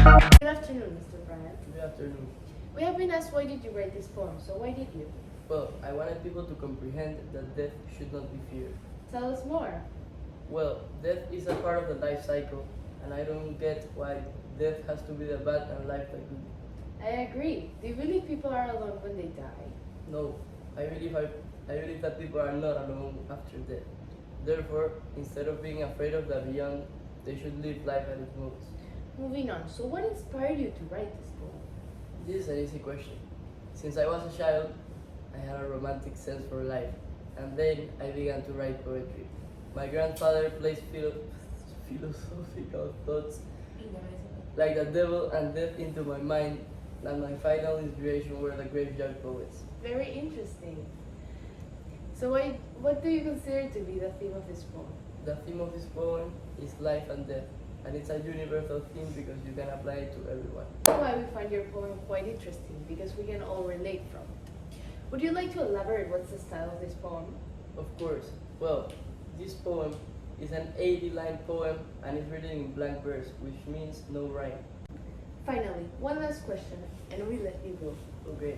Good afternoon, Mr. Bryant. Good afternoon. We have been asked why did you write this poem, so why did you? Well, I wanted people to comprehend that death should not be feared. Tell us more. Well, death is a part of the life cycle, and I don't get why death has to be the bad and life the good. I agree. Do you believe people are alone when they die? No, I believe that people are not alone after death. Therefore, instead of being afraid of the beyond, they should live life at its most. Moving on, so what inspired you to write this poem? This is an easy question. Since I was a child, I had a romantic sense for life, and then I began to write poetry. My grandfather placed philosophical thoughts like the devil and death into my mind, and my final inspiration were the graveyard poets. Very interesting. So what do you consider to be the theme of this poem? The theme of this poem is life and death, and it's a universal theme because you can apply it to everyone. That's why we find your poem quite interesting, because we can all relate from it. Would you like to elaborate what's the style of this poem? Of course. Well, this poem is an 80-line poem and is written in blank verse, which means no rhyme. Finally, one last question, and we let you go. Okay.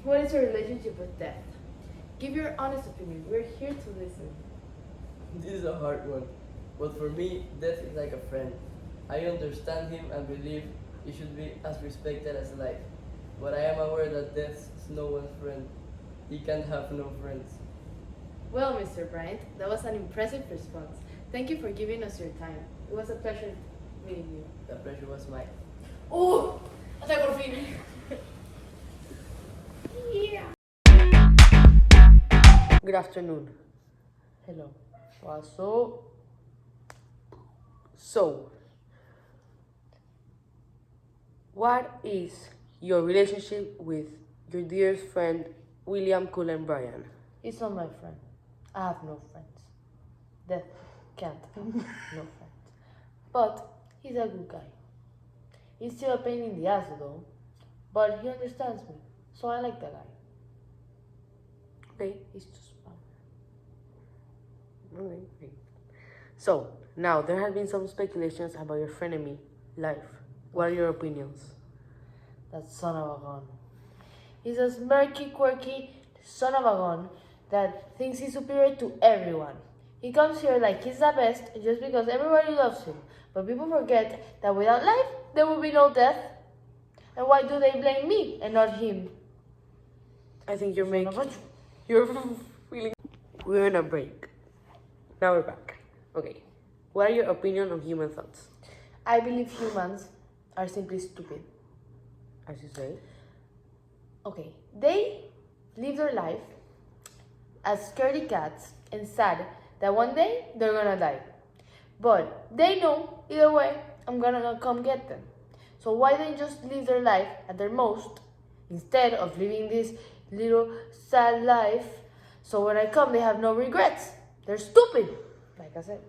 What is your relationship with death? Give your honest opinion. We're here to listen. This is a hard one, but for me, death is like a friend. I understand him and believe he should be as respected as life. But I am aware that death is no one's friend. He can't have no friends. Well, Mr. Bryant, that was an impressive response. Thank you for giving us your time. It was a pleasure meeting you. The pleasure was mine. ¡Oh! ¡Hasta por fin! Yeah. Good afternoon. Hello. So, what is your relationship with your dearest friend, William Cullen Bryan? He's not my friend. I have no friends. Death can't have no friends. But he's a good guy. He's still a pain in the ass though, but he understands me, so I like the guy. Okay. He's just fun. Okay, great. So, now there have been some speculations about your frenemy life. What are your opinions? That son of a gun. He's a smirky, quirky son of a gun that thinks he's superior to everyone. He comes here like he's the best just because everybody loves him. But people forget that without life, there will be no death. And why do they blame me and not him? I think you're Son of a- making... You're feeling... We're in a break. Now we're back. Okay. What are your opinion on human thoughts? I believe humans are simply stupid. As you say. Okay, they live their life as scaredy cats and sad that one day they're gonna die. But they know either way I'm gonna come get them. So why don't just live their life at their most instead of living this little sad life so when I come they have no regrets? They're stupid. Like I said,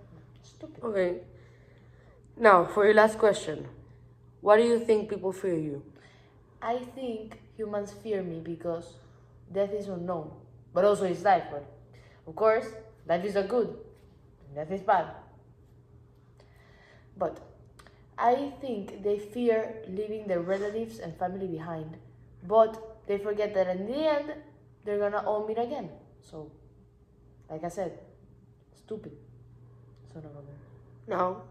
stupid. Okay. Now, for your last question. Why do you think people fear you? I think humans fear me because death is unknown, but also it's life. But of course, life is a good, and death is bad. But I think they fear leaving their relatives and family behind, but they forget that in the end, they're gonna all meet again. So, like I said, stupid. Son of a gun. Now,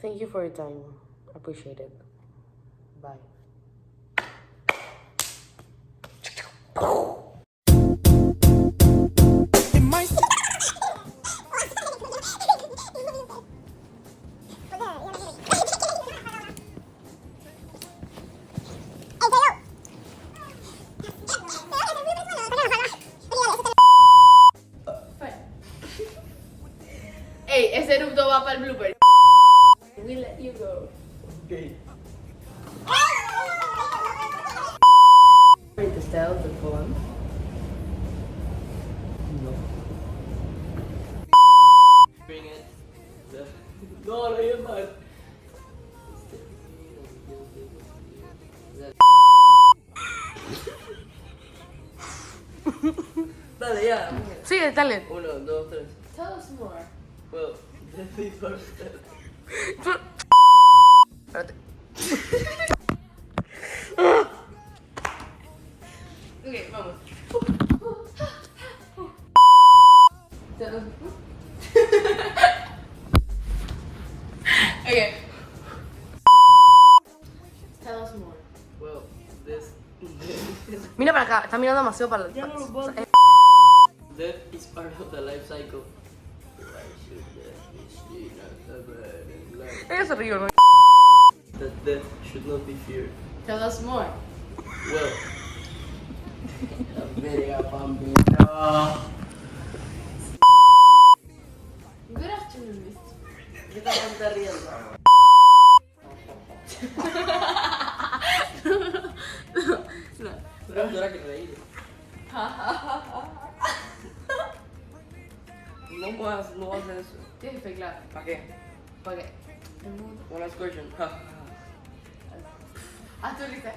thank you for your time. Appreciate it. Bye. Hey, ese erupto va para el blooper. We let you go. Okay. Read the style of the poem. No. Bring it. No, no, you're fine. Dale, ya. Sigue, dale. 1, 2, 3. Tell us more. Well, death is first. Espérate. Ok, vamos. Okay. Tell us more. Well, this Mira para acá, está mirando demasiado para death is part of the life cycle. Why should death be seen as a burden life? Ella se rió, ¿no? That death should not be feared. Tell us more. Well, la verga, bambino. Good afternoon, mister. ¿Qué tal está riendo? No era que reír. No vas a hacer eso. Tienes que claro. ¿Para qué? ¿Para qué? One last question. Haz tu lista.